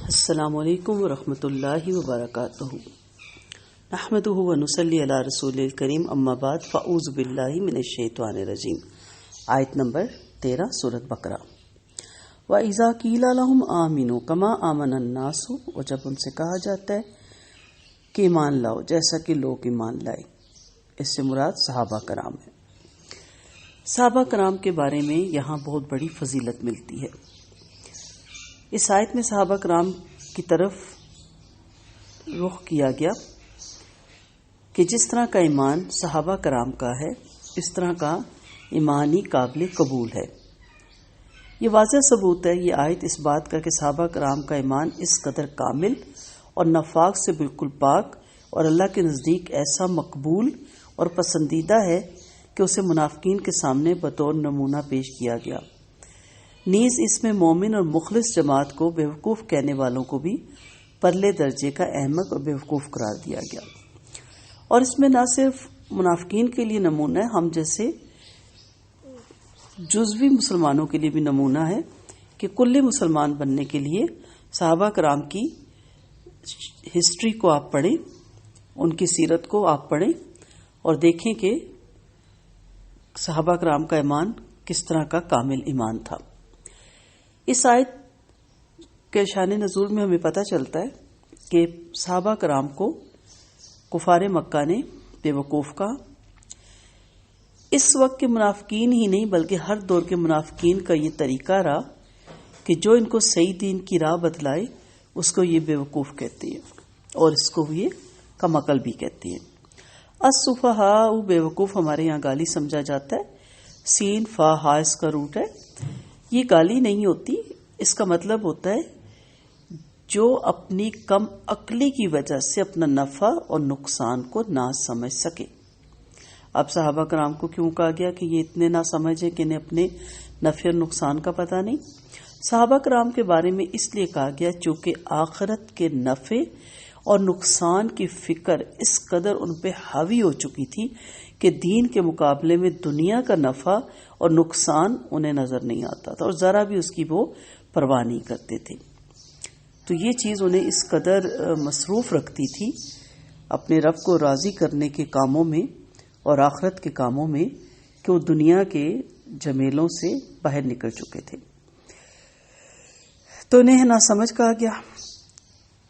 السلام علیکم ورحمۃ اللہ وبرکاتہ نحمدہ ونصلی علی رسول الکریم اما بعد فاعوذ باللہ من الشیطان الرجیم آیت نمبر 13 سورۃ بقرہ۔ وَإِذَا قِيلَ لَهُمْ آمِنُوا كَمَا آمَنَ النَّاسُ، اور جب ان سے کہا جاتا ہے کہ ایمان لاؤ جیسا کہ لوگ ایمان لائے، اس سے مراد صحابہ کرام ہے۔ صحابہ کرام کے بارے میں یہاں بہت بڑی فضیلت ملتی ہے۔ اس آیت میں صحابہ کرام کی طرف رخ کیا گیا کہ جس طرح کا ایمان صحابہ کرام کا ہے اس طرح کا ایمان ہی قابل قبول ہے۔ یہ واضح ثبوت ہے یہ آیت اس بات کا کہ صحابہ کرام کا ایمان اس قدر کامل اور نفاق سے بالکل پاک اور اللہ کے نزدیک ایسا مقبول اور پسندیدہ ہے کہ اسے منافقین کے سامنے بطور نمونہ پیش کیا گیا۔ نیز اس میں مومن اور مخلص جماعت کو بیوقوف کہنے والوں کو بھی پرلے درجے کا احمق اور بیوقوف قرار دیا گیا، اور اس میں نہ صرف منافقین کے لیے نمونہ ہے، ہم جیسے جزوی مسلمانوں کے لیے بھی نمونہ ہے کہ کلی مسلمان بننے کے لیے صحابہ کرام کی ہسٹری کو آپ پڑھیں، ان کی سیرت کو آپ پڑھیں اور دیکھیں کہ صحابہ کرام کا ایمان کس طرح کا کامل ایمان تھا۔ اس آیت کے شان نزول میں ہمیں پتہ چلتا ہے کہ صحابہ کرام کو کفار مکہ نے بے وقوف کہا۔ اس وقت کے منافقین ہی نہیں بلکہ ہر دور کے منافقین کا یہ طریقہ رہا کہ جو ان کو صحیح دین کی راہ بتلائے اس کو یہ بے وقوف کہتے ہیں اور اس کو یہ کم عقل بھی کہتے ہیں۔ السفہاء بے وقوف ہمارے یہاں گالی سمجھا جاتا ہے، سین فا ہا اس کا روٹ ہے۔ یہ گالی نہیں ہوتی، اس کا مطلب ہوتا ہے جو اپنی کم عقلی کی وجہ سے اپنا نفع اور نقصان کو نہ سمجھ سکے۔ اب صحابہ کرام کو کیوں کہا گیا کہ یہ اتنے نہ سمجھے کہ انہیں اپنے نفع اور نقصان کا پتہ نہیں؟ صحابہ کرام کے بارے میں اس لیے کہا گیا چونکہ آخرت کے نفع اور نقصان کی فکر اس قدر ان پہ حاوی ہو چکی تھی کہ دین کے مقابلے میں دنیا کا نفع اور نقصان انہیں نظر نہیں آتا تھا اور ذرا بھی اس کی وہ پرواہ نہیں کرتے تھے۔ تو یہ چیز انہیں اس قدر مصروف رکھتی تھی اپنے رب کو راضی کرنے کے کاموں میں اور آخرت کے کاموں میں کہ وہ دنیا کے جمیلوں سے باہر نکل چکے تھے۔ تو انہیں نہ سمجھ کہا گیا،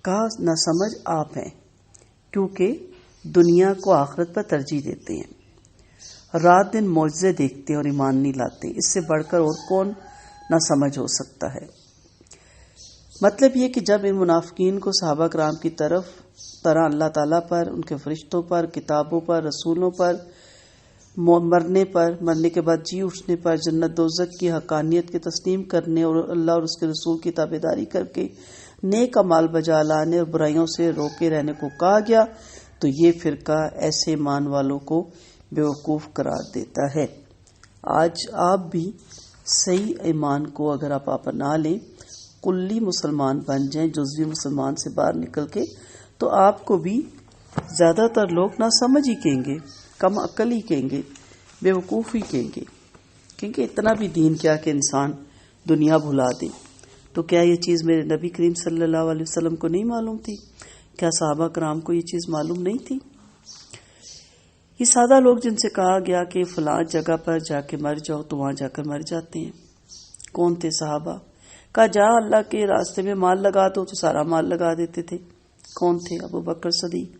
کہا نہ سمجھ آپ ہیں کیونکہ دنیا کو آخرت پر ترجیح دیتے ہیں، رات دن معجزے دیکھتے ہیں اور ایمان نہیں لاتے، اس سے بڑھ کر اور کون نہ سمجھ ہو سکتا ہے۔ مطلب یہ کہ جب ان منافقین کو صحابہ کرام کی طرح اللہ تعالیٰ پر، ان کے فرشتوں پر، کتابوں پر، رسولوں پر، مرنے کے بعد جی اٹھنے پر، جنت دوزخ کی حقانیت کے تسلیم کرنے اور اللہ اور اس کے رسول کی تابعداری کر کے نیک اعمال بجا لانے اور برائیوں سے روکے رہنے کو کہا گیا، تو یہ فرقہ ایسے ایمان والوں کو بیوقوف قرار دیتا ہے۔ آج آپ بھی صحیح ایمان کو اگر آپ اپنا لیں، کلی مسلمان بن جائیں، جزوی مسلمان سے باہر نکل کے، تو آپ کو بھی زیادہ تر لوگ نہ سمجھ ہی کہیں گے، کم عقل ہی کہیں گے، بیوقوف ہی کہیں گے، کیونکہ اتنا بھی دین کیا کہ انسان دنیا بھلا دے۔ تو کیا یہ چیز میرے نبی کریم صلی اللہ علیہ وسلم کو نہیں معلوم تھی؟ کیا صحابہ کرام کو یہ چیز معلوم نہیں تھی؟ یہ سادہ لوگ جن سے کہا گیا کہ فلاں جگہ پر جا کے مر جاؤ تو وہاں جا کر مر جاتے ہیں۔ کون تھے صحابہ؟ کہا جا اللہ کے راستے میں مال لگا دو تو سارا مال لگا دیتے تھے۔ کون تھے؟ ابو بکر صدیق۔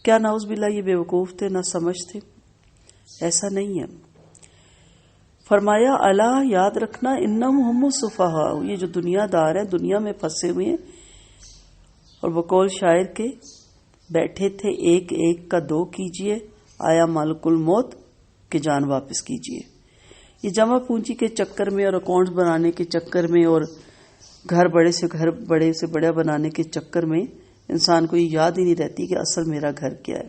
کیا نعوذ باللہ یہ بیوقوف تھے، نہ سمجھ تھے؟ ایسا نہیں ہے۔ فرمایا الا یاد رکھنا انہم هم السفہاء، یہ جو دنیا دار ہے دنیا میں پھنسے ہوئے ہیں اور بقول شاعر کے بیٹھے تھے ایک ایک کا دو کیجئے، آیا مالک الموت کہ جان واپس کیجئے۔ یہ جمع پونجی کے چکر میں اور اکاؤنٹس بنانے کے چکر میں اور گھر بڑے سے بڑا بنانے کے چکر میں انسان کو یہ یاد ہی نہیں رہتی کہ اصل میرا گھر کیا ہے۔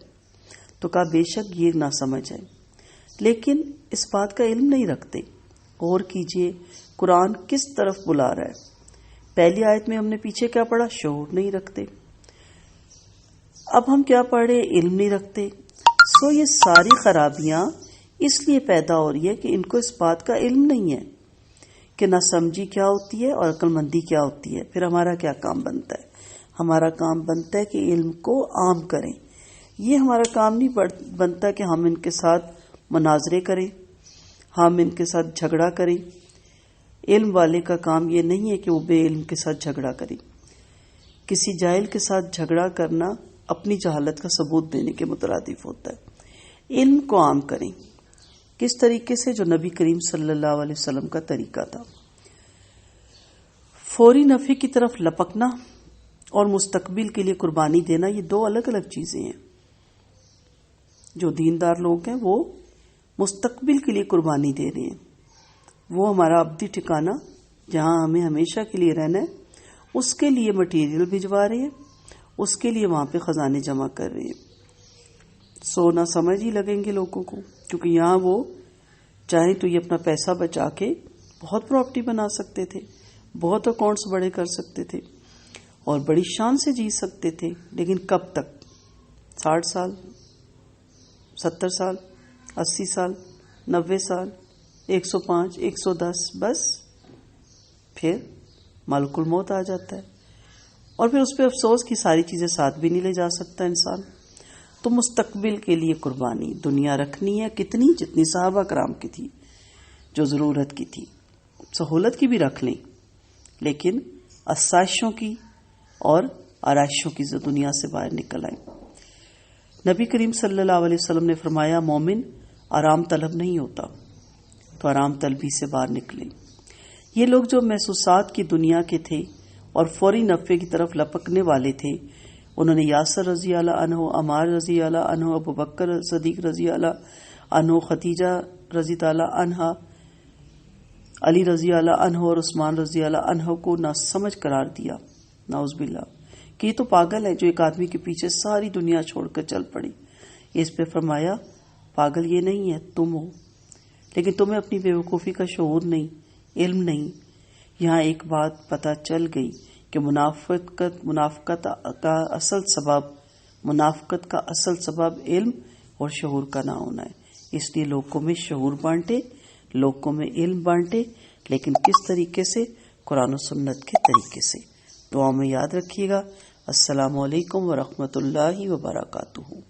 تو کہا بے شک یہ نہ سمجھ ہے، لیکن اس بات کا علم نہیں رکھتے۔ غور کیجئے قرآن کس طرف بلا رہا ہے۔ پہلی آیت میں ہم نے پیچھے کیا پڑھا؟ شعور نہیں رکھتے۔ اب ہم کیا پڑھے؟ علم نہیں رکھتے۔ سو یہ ساری خرابیاں اس لیے پیدا ہو رہی ہے کہ ان کو اس بات کا علم نہیں ہے کہ نہ سمجھی کیا ہوتی ہے اور عقل مندی کیا ہوتی ہے، پھر ہمارا کیا کام بنتا ہے؟ ہمارا کام بنتا ہے کہ علم کو عام کریں۔ یہ ہمارا کام نہیں بنتا کہ ہم ان کے ساتھ مناظرے کریں، ہم ان کے ساتھ جھگڑا کریں۔ علم والے کا کام یہ نہیں ہے کہ وہ بے علم کے ساتھ جھگڑا کرے۔ کسی جاہل کے ساتھ جھگڑا کرنا اپنی جہالت کا ثبوت دینے کے مترادف ہوتا ہے۔ علم کو عام کریں، کس طریقے سے؟ جو نبی کریم صلی اللہ علیہ وسلم کا طریقہ تھا۔ فوری نفع کی طرف لپکنا اور مستقبل کے لیے قربانی دینا، یہ دو الگ الگ چیزیں ہیں۔ جو دیندار لوگ ہیں وہ مستقبل کے لیے قربانی دے رہے ہیں، وہ ہمارا ابدی ٹھکانہ جہاں ہمیں ہمیشہ کے لیے رہنا ہے اس کے لیے مٹیریل بھجوا رہے ہیں، اس کے لیے وہاں پہ خزانے جمع کر رہے ہیں۔ سونا سمجھ ہی لگیں گے لوگوں کو، کیونکہ یہاں وہ چاہیں تو یہ اپنا پیسہ بچا کے بہت پراپرٹی بنا سکتے تھے، بہت اکاؤنٹس بڑے کر سکتے تھے اور بڑی شان سے جی سکتے تھے، لیکن کب تک؟ 60 سال، 70 سال، 80 سال، 90 سال، 105، 110، بس پھر ملک الموت آ جاتا ہے اور پھر اس پہ افسوس کی ساری چیزیں ساتھ بھی نہیں لے جا سکتا انسان۔ تو مستقبل کے لیے قربانی، دنیا رکھنی ہے کتنی؟ جتنی صحابہ کرام کی تھی، جو ضرورت کی تھی۔ سہولت کی بھی رکھ لیں، لیکن آسائشوں کی اور آرائشوں کی دنیا سے باہر نکل آئیں۔ نبی کریم صلی اللہ علیہ وسلم نے فرمایا مومن آرام طلب نہیں ہوتا، تو آرام طلبی سے باہر نکلیں۔ یہ لوگ جو محسوسات کی دنیا کے تھے اور فوری نفع کی طرف لپکنے والے تھے، انہوں نے یاسر رضی اللہ عنہ، عمار رضی اللہ عنہ، ابو بکر صدیق رضی اللہ عنہ، خدیجہ رضی اللہ عنہ، علی رضی اللہ عنہ اور عثمان رضی اللہ عنہ کو ناسمجھ قرار دیا، نعوذ باللہ، کہ یہ تو پاگل ہے جو ایک آدمی کے پیچھے ساری دنیا چھوڑ کر چل پڑی۔ اس پہ فرمایا پاگل یہ نہیں ہے، تم ہو، لیکن تمہیں اپنی بیوقوفی کا شعور نہیں، علم نہیں۔ یہاں ایک بات پتہ چل گئی کہ منافقت کا اصل سبب علم اور شعور کا نہ ہونا ہے۔ اس لیے لوگوں میں شعور بانٹے، لوگوں میں علم بانٹے، لیکن کس طریقے سے؟ قرآن و سنت کے طریقے سے۔ دعا میں یاد رکھیے گا۔ السلام علیکم ورحمۃ اللہ وبرکاتہ۔